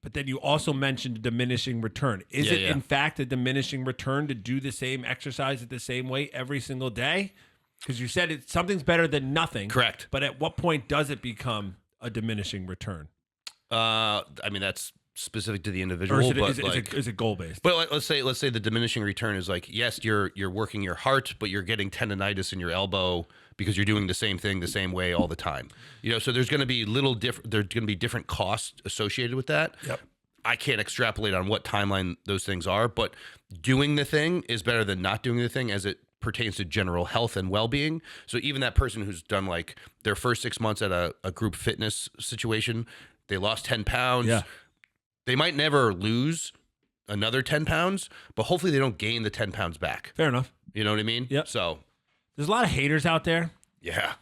but then you also mentioned diminishing return. Is it in fact a diminishing return to do the same exercise at the same weight every single day? Because you said something's better than nothing. Correct. But at what point does it become a diminishing return? I mean, that's specific to the individual, Or but is it goal based? But let's say the diminishing return is yes, you're working your heart, but you're getting tendonitis in your elbow because you're doing the same thing the same way all the time. So there's going to be there's going to be different costs associated with that. Yep. I can't extrapolate on what timeline those things are, but doing the thing is better than not doing the thing as it pertains to general health and well-being. So even that person who's done their first 6 months at a group fitness situation, they lost 10 pounds. Yeah. They might never lose another 10 pounds, but hopefully they don't gain the 10 pounds back. Fair enough. You know what I mean? Yep. So, There's a lot of haters out there. yeah.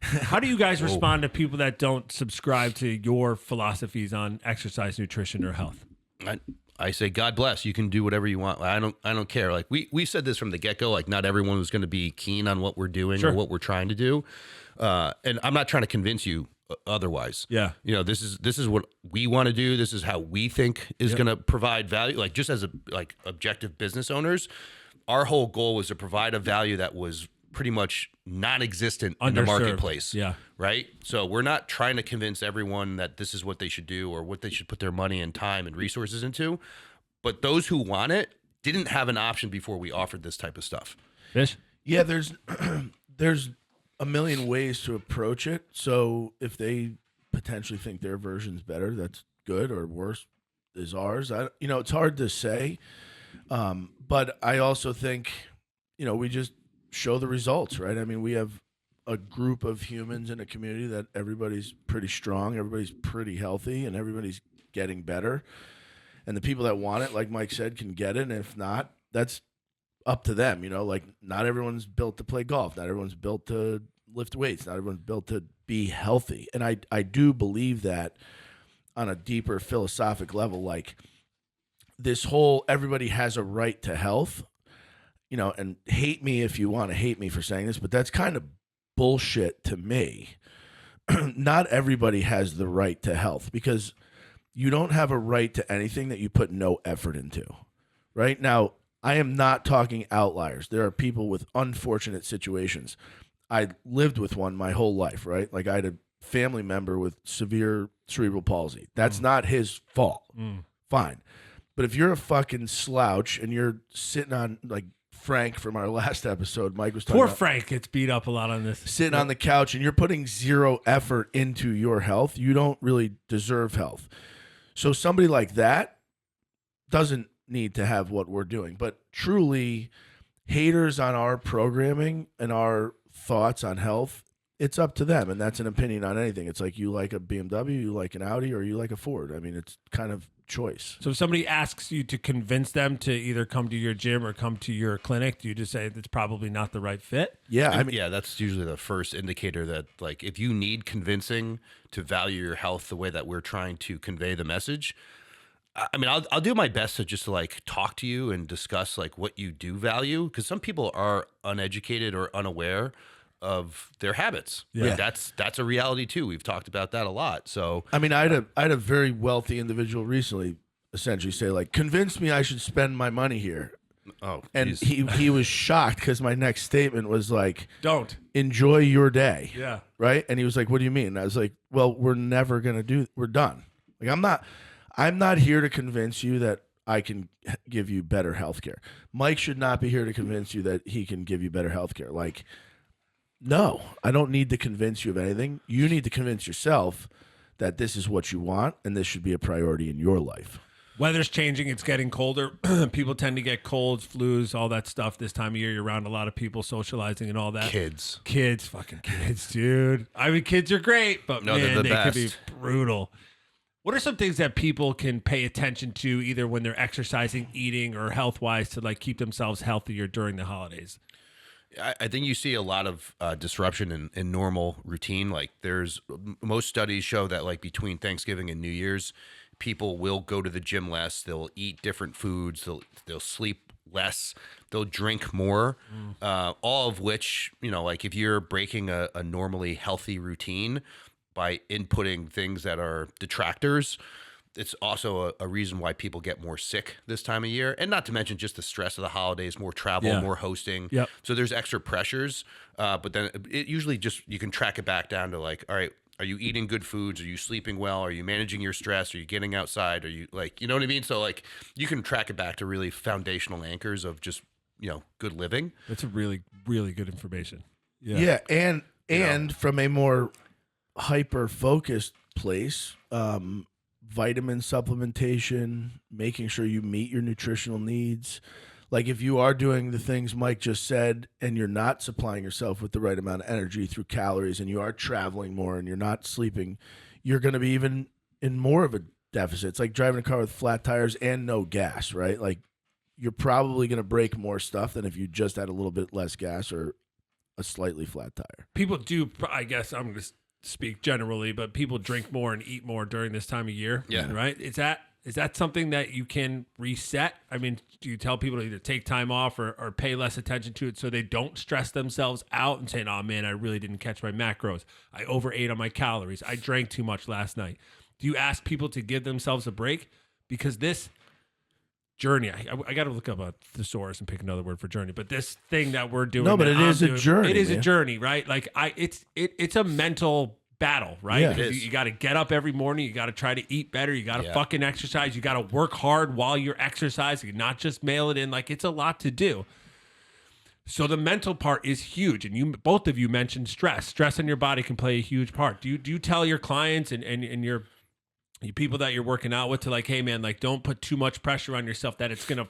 How do you guys respond to people that don't subscribe to your philosophies on exercise, nutrition, or health? I say, God bless. You can do whatever you want. I don't care. We said this from the get-go. Not everyone was going to be keen on what we're doing or what we're trying to do. And I'm not trying to convince you otherwise. Yeah. This is what we want to do. This is how we think is going to provide value. Just as objective business owners, our whole goal was to provide a value that was pretty much non-existent in the Underserved. marketplace. Yeah. Right. So we're not trying to convince everyone that this is what they should do or what they should put their money and time and resources into. But those who want it didn't have an option before we offered this type of stuff. Fish? Yeah, there's a million ways to approach it. So if they potentially think their version's better, that's good, or worse is ours. It's hard to say. But I also think, we just show the results, right? I mean, we have a group of humans in a community that everybody's pretty strong, everybody's pretty healthy, and everybody's getting better. And the people that want it, like Mike said, can get it. And if not, that's up to them. You know, like not everyone's built to play golf. Not everyone's built to lift weights. Not everyone's built to be healthy. And I do believe that on a deeper philosophic level, like this whole everybody has a right to health, you know, and hate me if you want to hate me for saying this, but that's kind of bullshit to me. Not everybody has the right to health because you don't have a right to anything that you put no effort into. Right now, I am not talking outliers. There are people with unfortunate situations. I lived with one my whole life, right? Like I had a family member with severe cerebral palsy. That's not his fault. Fine. But if you're a fucking slouch and you're sitting on, like Frank from our last episode, Mike was talking Poor about Frank gets beat up a lot on this. sitting on the couch and you're putting zero effort into your health, you don't really deserve health. So somebody like that doesn't need to have what we're doing. But truly, haters on our programming and our thoughts on health, it's up to them. And that's an opinion on anything. It's like you like a BMW, you like an Audi, or you like a Ford. I mean, it's kind of choice. So if somebody asks you to convince them to either come to your gym or come to your clinic, do you just say it's probably not the right fit? Yeah, I mean, yeah, that's usually the first indicator that, like, if you need convincing to value your health the way that we're trying to convey the message, I mean, I'll do my best to like talk to you and discuss like what you do value, because some people are uneducated or unaware of their habits. Yeah. Like, that's a reality too. We've talked about that a lot. So I mean, I had a very wealthy individual recently essentially say, like, convince me I should spend my money here. oh, And geez. he was shocked because my next statement was like, Don't. enjoy your day. Yeah. Right. And he was like, what do you mean? And I was like, well, we're never going to we're done. Like, I'm not here to convince you that I can give you better health care. Mike should not be here to convince you that he can give you better health care. Like, no, I don't need to convince you of anything. You need to convince yourself that this is what you want and this should be a priority in your life. Weather's changing. It's getting colder. People tend to get colds, flus, all that stuff this time of year. You're around a lot of people socializing and all that. Kids, Fucking kids, dude. I mean, kids are great, but No, man, they're the they could be best. brutal. What are some things that people can pay attention to either when they're exercising, eating, or health-wise to like keep themselves healthier during the holidays? I think you see a lot of disruption in normal routine. Like most studies show that like between Thanksgiving and New Year's, people will go to the gym less. They'll eat different foods. They'll sleep less. They'll drink more. All of which, you know, like if you're breaking a normally healthy routine by inputting things that are detractors, it's also a reason why people get more sick this time of year. And not to mention just the stress of the holidays, more travel, Yeah. more hosting. Yep. So there's extra pressures. But then it usually just, you can track it back down to like, all right, are you eating good foods? Are you sleeping well? Are you managing your stress? Are you getting outside? Are you like, you know what I mean? So like you can track it back to really foundational anchors of just, you know, good living. That's a really, really good information. Yeah. And from a more hyper focused place, vitamin supplementation, making sure you meet your nutritional needs. Like if you are doing the things Mike just said and you're not supplying yourself with the right amount of energy through calories and you are traveling more and you're not sleeping, you're going to be even in more of a deficit. It's like driving a car with flat tires and no gas, right? Like you're probably going to break more stuff than if you just had a little bit less gas or a slightly flat tire. People do, I guess I'm going to speak generally, but people drink more and eat more during this time of year. Yeah. Right? Is that something that you can reset? I mean, do you tell people to either take time off or pay less attention to it so they don't stress themselves out and saying, oh man, I really didn't catch my macros. I overate on my calories. I drank too much last night. Do you ask people to give themselves a break? Because this journey, I got to look up a thesaurus and pick another word for journey, but this thing that we're doing. No, but it is a journey. It is a man. journey, right? Like it's a mental battle, right? Yeah. Because It is. you got to get up every morning. You got to try to eat better. You got to Yeah. fucking exercise. You got to work hard while you're exercising, not just mail it in. Like it's a lot to do. So the mental part is huge, and both of you mentioned stress. Stress on your body can play a huge part. Do you tell your clients and your people that you're working out with to like, hey man, like don't put too much pressure on yourself that it's gonna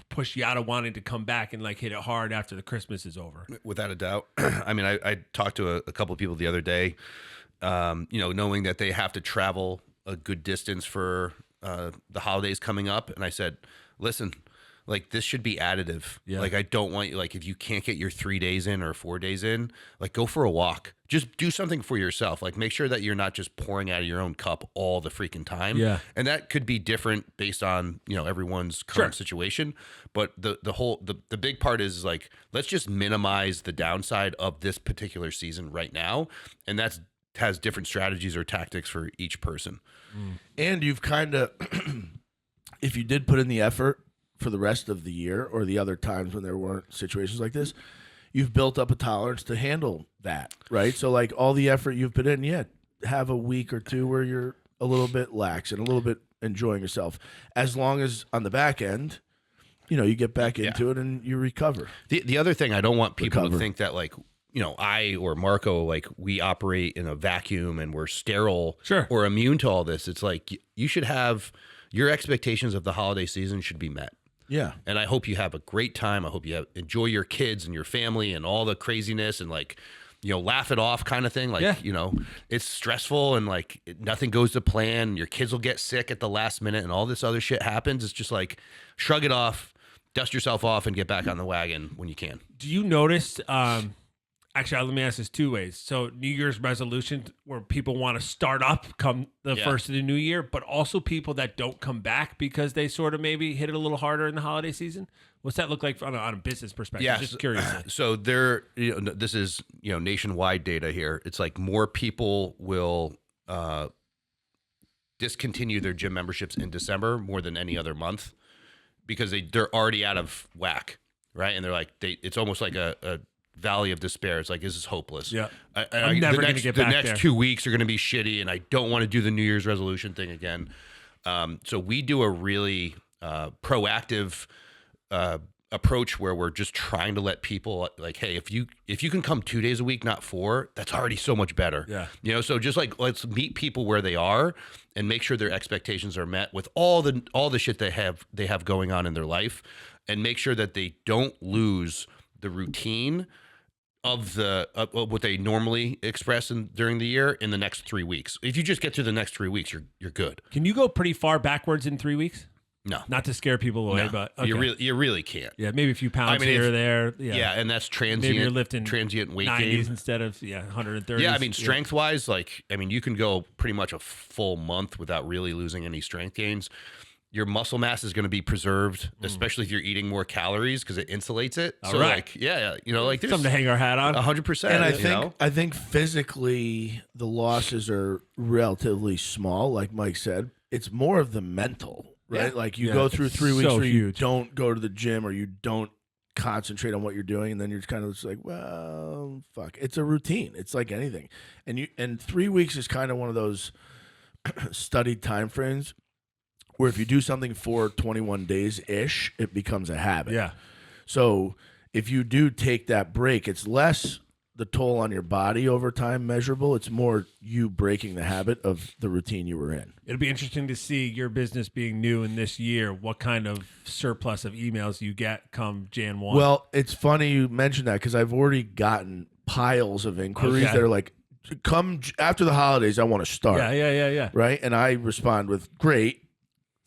push you out of wanting to come back and like hit it hard after the Christmas is over? Without a doubt. I mean, I talked to a couple of people the other day, knowing that they have to travel a good distance for the holidays coming up. And I said, listen, like this should be additive. Yeah. Like I don't want you, like if you can't get your 3 days in or 4 days in, like go for a walk. Just do something for yourself. Like make sure that you're not just pouring out of your own cup all the freaking time. Yeah. And that could be different based on, everyone's current situation. But the big part is like, let's just minimize the downside of this particular season right now. And has different strategies or tactics for each person. And you've kind of, if you did put in the effort for the rest of the year or the other times when there weren't situations like this, you've built up a tolerance to handle that, right? So like all the effort you've put in, have a week or two where you're a little bit lax and a little bit enjoying yourself, as long as on the back end, you get back into it and you recover. The other thing, I don't want people to think that like, I or Marco, like we operate in a vacuum and we're sterile or immune to all this. It's like you should have your expectations of the holiday season should be met. Yeah. And I hope you have a great time. I hope you enjoy your kids and your family and all the craziness and like, laugh it off kind of thing. Like, it's stressful and like nothing goes to plan. Your kids will get sick at the last minute and all this other shit happens. It's just like shrug it off, dust yourself off and get back on the wagon when you can. Do you notice, actually, let me ask this 2 ways. So New Year's resolution where people want to start up come the first of the new year, but also people that don't come back because they sort of maybe hit it a little harder in the holiday season. What's that look like on a business perspective? Yeah, just curious. So this is, nationwide data here. It's like more people will discontinue their gym memberships in December more than any other month because they're already out of whack, right? And they're like, it's almost like a valley of despair. It's like, this is hopeless. Yeah. I'm never going to get back there. The next 2 weeks are going to be shitty and I don't want to do the New Year's resolution thing again. So we do a really proactive approach where we're just trying to let people like, hey, if you can come 2 days a week, not 4, that's already so much better. Yeah. So just like, let's meet people where they are and make sure their expectations are met with all the shit they have going on in their life, and make sure that they don't lose the routine of what they normally express during the year in the next 3 weeks. If you just get through the next 3 weeks, you're good. Can you go pretty far backwards in 3 weeks? No, not to scare people away, but okay. you really can't. Yeah, maybe a few pounds here or there. Yeah, and that's transient. Maybe you're lifting transient weight 90s gain instead of 130s. Yeah, I mean strength wise, you can go pretty much a full month without really losing any strength gains. Your muscle mass is going to be preserved, especially if you're eating more calories because it insulates it. All so right. there's something to hang our hat on. 100%. And I think physically the losses are relatively small, like Mike said. It's more of the mental, right? Yeah. Like you go through 3 weeks so where you huge. don't go to the gym or you don't concentrate on what you're doing, and then you're kind of just like, well, fuck. It's a routine. It's like anything. And 3 weeks is kind of one of those studied time frames where if you do something for 21 days-ish, it becomes a habit. Yeah. So if you do take that break, it's less the toll on your body over time measurable. It's more you breaking the habit of the routine you were in. It'll be interesting to see your business being new in this year, what kind of surplus of emails you get come Jan 1. Well, it's funny you mentioned that because I've already gotten piles of inquiries that are like, come after the holidays, I want to start. Yeah. Right? And I respond with, great.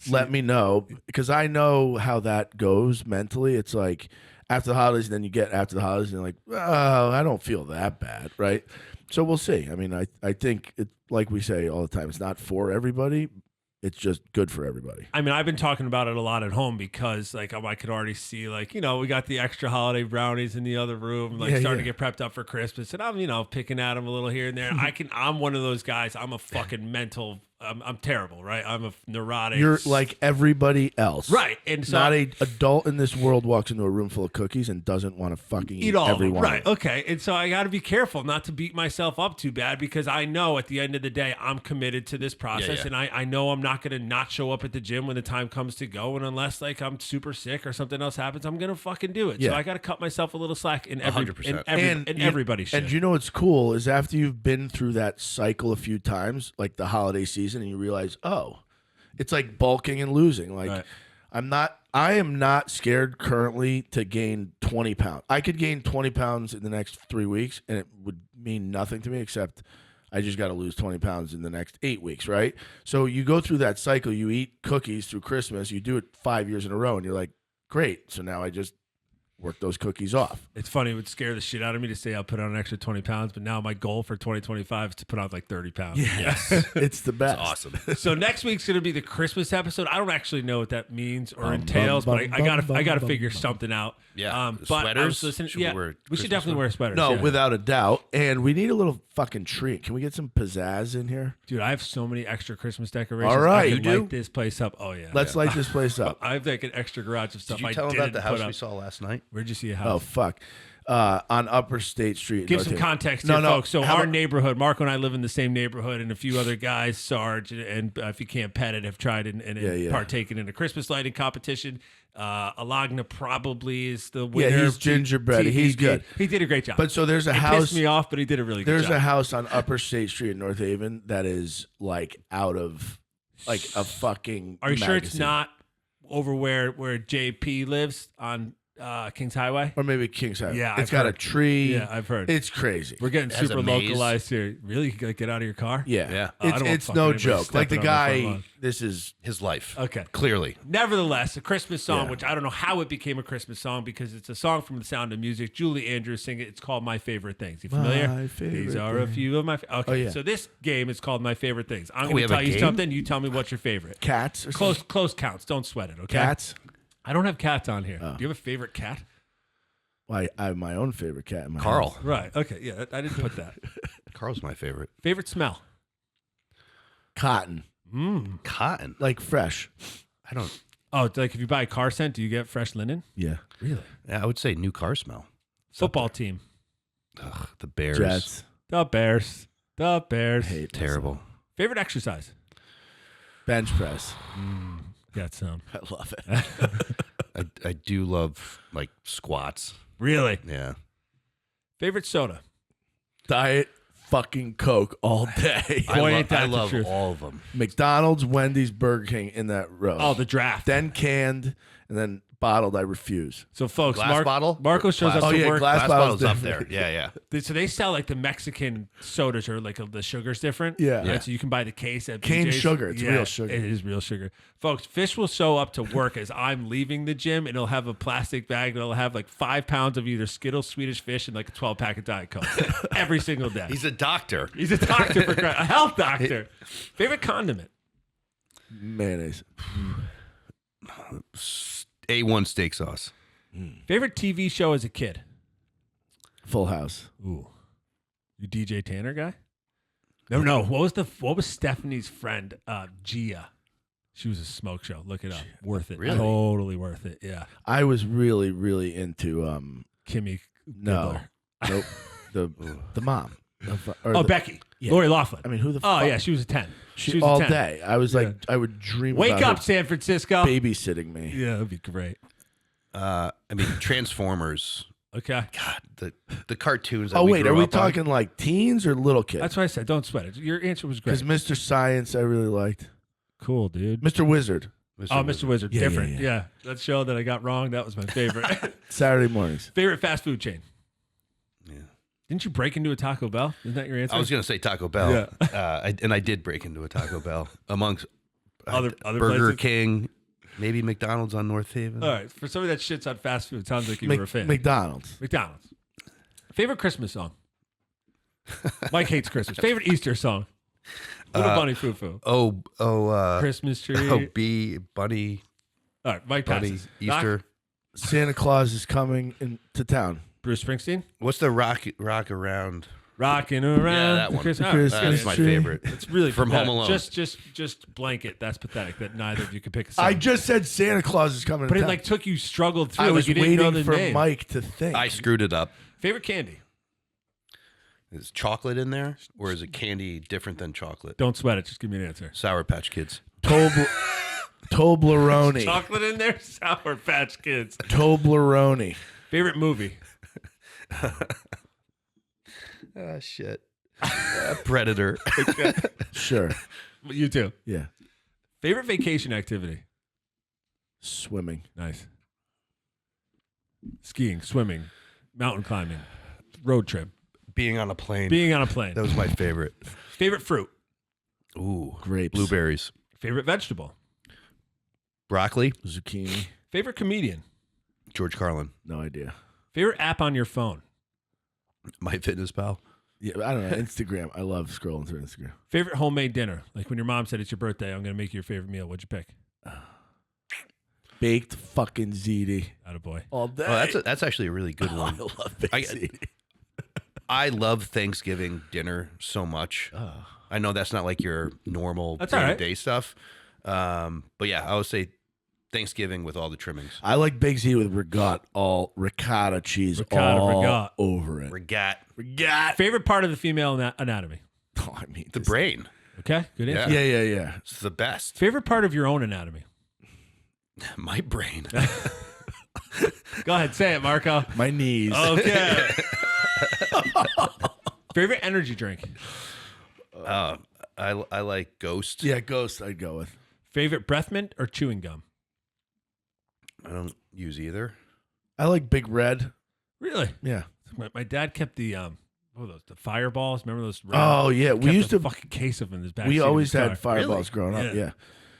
Let me know, because I know how that goes mentally. It's like after the holidays, and then you get after the holidays, and you're like, oh, I don't feel that bad, right? So we'll see. I mean, I think, it, like we say all the time, it's not for everybody. It's just good for everybody. I mean, I've been talking about it a lot at home because, like, I could already see, like, we got the extra holiday brownies in the other room, like, starting to get prepped up for Christmas, and I'm, picking at them a little here and there. I'm one of those guys. I'm a fucking mental. I'm terrible, right? I'm a neurotic. You're like everybody else, right? And so, not an adult in this world walks into a room full of cookies and doesn't want to fucking eat all every of them, one. Right? Okay. And so I got to be careful not to beat myself up too bad, because I know at the end of the day I'm committed to this process, and I know I'm not going to not show up at the gym when the time comes to go, and unless like I'm super sick or something else happens, I'm going to fucking do it. So I got to cut myself a little slack in 100%. And everybody should. And you know what's cool is after you've been through that cycle a few times, like the holiday season, and you realize, oh, it's like bulking and losing. Like I am not scared currently to gain 20 pounds. I could gain 20 pounds in the next 3 weeks, and it would mean nothing to me except I just got to lose 20 pounds in the next 8 weeks, right? So you go through that cycle. You eat cookies through Christmas. You do it 5 years in a row, and you're like, great. So now I just work those cookies off. It's funny. It would scare the shit out of me to say I'll put on an extra 20 pounds, but now my goal for 2025 is to put on like 30 pounds. Yes. It's the best. It's awesome. So next week's going to be the Christmas episode. I don't actually know what that means or entails, but I gotta figure something out. Yeah. But I was Sweaters? listening. Should we Yeah, wear we should Christmas definitely wear sweaters. No, yeah. without a doubt. And we need a little fucking treat. Can we get some pizzazz in here? Dude, I have so many extra Christmas decorations. All right. I You can do? light this place up. Oh yeah. Let's light this place up. I have like an extra garage of stuff. Did you I tell them didn't about the house put we up. saw last night? Where'd you see a Oh, house? fuck. On Upper State Street. in Give North some Haven. context No, here, no. folks. So How our about- neighborhood, Marco and I live in the same neighborhood, and a few other guys, Sarge and if you can't pet it, have tried and Yeah. partaken in a Christmas lighting competition. Alagna probably is the winner. he's gingerbread. He He's good. He did a great job. But so there's a it house. pissed me off, but he did a really good There's job. a house on Upper State Street in North Haven that is like out of like a fucking. Are you sure it's magazine. not over where JP lives on Kings Highway? Or maybe King's Highway. Yeah, it's I've got heard. a tree. Yeah, I've heard. It's crazy. We're getting It has super a maze. localized here. Really? You gotta get out of your car? Yeah. Yeah. Oh, I don't want It's fucking no anybody joke. Like the stepping on my front guy. lawn. This is His life. Okay. Clearly. Nevertheless, a Christmas song, Yeah. which I don't know how it became a Christmas song because it's a song from The Sound of Music. Julie Andrews sing it. It's called My Favorite Things. You familiar? My Favorite These are a Things. few of my. Okay, yeah. so this game is called My Favorite Things. I'm Oh, going we to have a tell you game? something. You tell me what's your favorite. cats. Or something? Close counts. Don't sweat it. Okay. Cats. I don't have cats on here. Oh. Do you have a favorite cat? Well, I have my own favorite cat in my Carl. house. Right. Okay. Yeah, I didn't put that. Carl's my favorite. Favorite smell. Cotton. Cotton. Like fresh. I don't. Oh, it's like if you buy a car scent, do you get fresh linen? Yeah. Really? Yeah, I would say new car smell. Football team. Ugh, the Bears. Jets. The Bears. The Bears. Hate Terrible. Favorite exercise. bench press. Got some. I love it. I do love like squats. Really? Yeah. Favorite soda. Diet fucking Coke all day. Boy, ain't that I the love truth. all of them. McDonald's, Wendy's, Burger King in that row. Oh, the draft. Then canned and then bottled. I refuse. So, folks, Glass bottle? Marco shows Glass- up Oh, to yeah, work. glass Glass bottle's bottle's up there. different. Yeah, yeah. So they sell like the Mexican sodas or like the sugar's different. Yeah. Right? So you can buy the case at Cane BJ's. sugar. It's real sugar. It is real sugar. Folks, Fish will show up to work as I'm leaving the gym and he'll have a plastic bag that'll have like 5 pounds of either Skittles, Swedish Fish, and like a 12-pack of Diet Coke every single day. He's a doctor. He's a doctor for a health doctor. Favorite condiment. Mayonnaise. A1 steak sauce. Favorite TV show as a kid. Full House. Ooh, you DJ Tanner guy? No. What was Stephanie's friend? Gia. She was a smoke show. Look it up. Worth it. Really? Totally worth it. Yeah. I was really, really into Kimmy. no, Gibbler. nope, the mom. Or Oh, the- Becky. Yeah. Lori Laughlin. I mean, who the Oh fuck? yeah, she was a 10. She was a all 10. day. I was like, Yeah. I would dream. Wake about up, her San Francisco. babysitting me. Yeah, that'd be great. I mean, Transformers. Okay. God, the cartoons. That Oh we wait, grew are we up on. talking like teens or little kids? That's what I said. Don't sweat it. Your answer was Because great. Mr. Science, I really liked. Cool, dude. Mr. Wizard, Oh, Mr. Wizard. Yeah, Different. yeah, Yeah, yeah. That show that I got wrong, that was my favorite. Saturday mornings. Favorite fast food chain. Yeah. Didn't you break into a Taco Bell? Isn't that your answer? I was gonna say Taco Bell. Yeah. And I did break into a Taco Bell amongst Other Burger places? King, maybe McDonald's on North Haven. All right. For somebody that shits on fast food, sounds like you were a fan. McDonald's. McDonald's. Favorite Christmas song. Mike hates Christmas. Favorite Easter song. Little Bunny Foo Foo. Christmas Christmas tree. Bee, Bunny, All right. Mike Bunny, passes. Easter. Doc, Santa Claus is coming into town. Bruce Springsteen. What's the rock around? Rocking around. Yeah, that the one. Christmas. Christmas All right, That's my tree. favorite. It's really From pathetic. Home Alone. Just blanket. That's pathetic that neither of you could pick a song. I just said Santa Claus is coming but to it town. like took you struggled through. I like was you didn't know waiting the for name. Mike to think. I screwed it up. Favorite candy. Is chocolate in there, or is it candy different than chocolate? Don't sweat it. Just give me an answer. Sour Patch Kids. Toblerone. Chocolate in there. Sour Patch Kids. Toblerone. Favorite movie. Ah, shit. Predator. Sure. You too. Yeah. Favorite vacation activity. Swimming. Nice. Skiing, swimming, mountain climbing, road trip, Being on a plane. being on a plane. That was my favorite. Favorite fruit, Ooh. Grapes. Blueberries. favorite vegetable, Broccoli. Zucchini. favorite comedian, George Carlin. No idea. favorite app on your phone, MyFitnessPal. Yeah, I don't know. Instagram. I love scrolling through Instagram. favorite homemade dinner. Like when your mom said it's your birthday, I'm going to make you your favorite meal. What'd you pick? Baked fucking ziti. Attaboy. All day. Oh, that's actually a really good I one. love baked ziti. I love Thanksgiving dinner so much. I know that's not like your normal That's all right. day stuff. But yeah, I would say Thanksgiving with all the trimmings. I like baked ziti with ricotta cheese Ricotta, all regat. over it. Regat. Favorite part of the female anatomy. Oh, I mean, The brain. Okay, good answer. Yeah. It's the best. Favorite part of your own anatomy. My brain. Go ahead, say it, Marco. My knees. Okay. Favorite energy drink. I like Ghost. Yeah, Ghost I'd go with. Favorite breath mint or chewing gum. I don't use either. I like Big Red. Really? Yeah. My dad kept the what were those, the fireballs? Remember those? Oh, yeah. We Kept used a to. fucking case of them in his back. We seat of always his car. had fireballs growing up. Yeah. Yeah.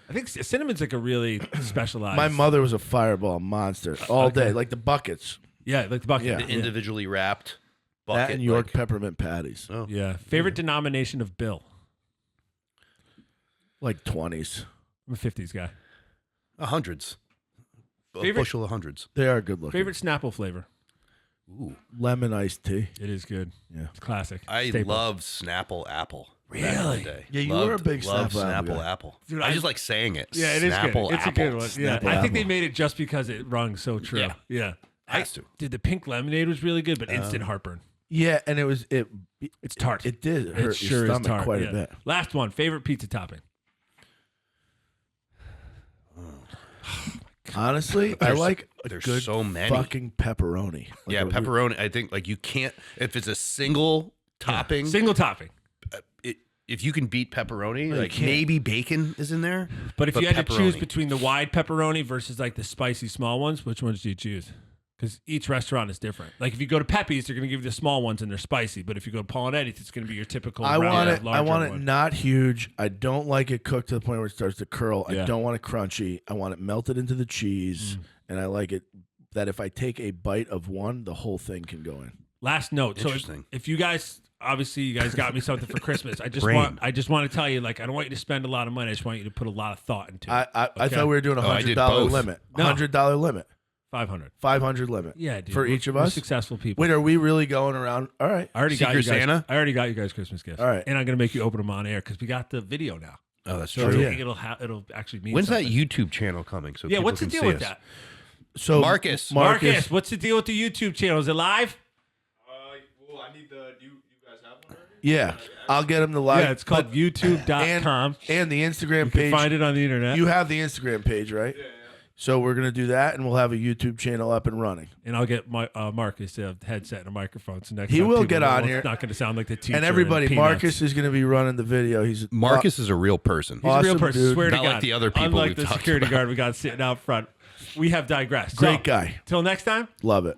I think cinnamon's like a really specialized. My mother was a fireball monster all Okay. day, like the buckets. Yeah, like the bucket. Yeah. The individually wrapped bucket. That and York like- peppermint patties. Oh. Yeah. Favorite denomination of bill. Like 20s. I'm a 50s guy. Hundreds. A Favorite- bushel of hundreds. They are good looking. Favorite Snapple flavor. Ooh. Lemon iced tea. It is good. Yeah. It's classic. I Staple. love Snapple Apple. back in the Really? day. Yeah, you were a big loved Snapple Apple Snapple guy. Apple. Dude, I I- just like saying it. Yeah, it is Snapple good. It's a Apple. good one. Yeah, Snapple I think they Apple. made it just because it rung so true. Yeah. Yeah. Has to. Dude, the pink lemonade was really good, but instant heartburn. Yeah, and it It's tart. it did It hurt sure your is stomach tart. quite yeah. a bit. Last one. Favorite pizza topping. Honestly, I There's- like a there's good so many. fucking pepperoni. Like Yeah, a re- pepperoni. I think like you can't if it's a single topping. Single topping. If you can beat pepperoni, you like can't. maybe bacon is in there. But if you had to choose pepperoni. between the wide pepperoni versus like the spicy small ones, which ones do you choose? Because each restaurant is different. Like if you go to Pepe's, they're going to give you the small ones and they're spicy. But if you go to Paul and Eddie's, it's going to be your typical. I want rounded, it. I larger want it one. not huge. I don't like it cooked to the point where it starts to curl. Yeah. I don't want it crunchy. I want it melted into the cheese, and I like it that if I take a bite of one, the whole thing can go in. Last note. So Interesting. if you guys, obviously, you guys got me something for Christmas. I just Brain. want to tell you, like, I don't want you to spend a lot of money. I just want you to put a lot of thought into it. I Okay. thought we were doing a Oh, I did $100 both. limit. No. $100 limit. 500. 500 limit. Yeah, dude. For We're- each of we're us? successful people. Wait, are we really going around? All right. I already got you Secret guys. Santa? I already got you guys Christmas gifts. All right. And I'm going to make you open them on air because we got the video now. Oh, that's So true. yeah. it'll actually mean When's something. that YouTube channel coming? So Yeah, people what's the can deal see with us? that? So Marcus. Marcus, what's the deal with the YouTube channel? Is it live? Well, I need the. Do you guys have one already? Yeah, I'll get him the live. Yeah, it's called youtube.com. and the Instagram You can page. find it on the internet. You have the Instagram page, right? Yeah. So we're gonna do that, and we'll have a YouTube channel up and running. And I'll get my Marcus a headset and a microphone. So next He time will people get know on it's here. not going to sound like the teacher. And everybody, Peanuts. Marcus is gonna be running the video. He's Marcus is a real person. He's a real awesome person. dude. Swear to Not God. like the other people Unlike we've the talked security about. guard we got sitting out front. We have digressed. great So, guy. Till next time. Love it.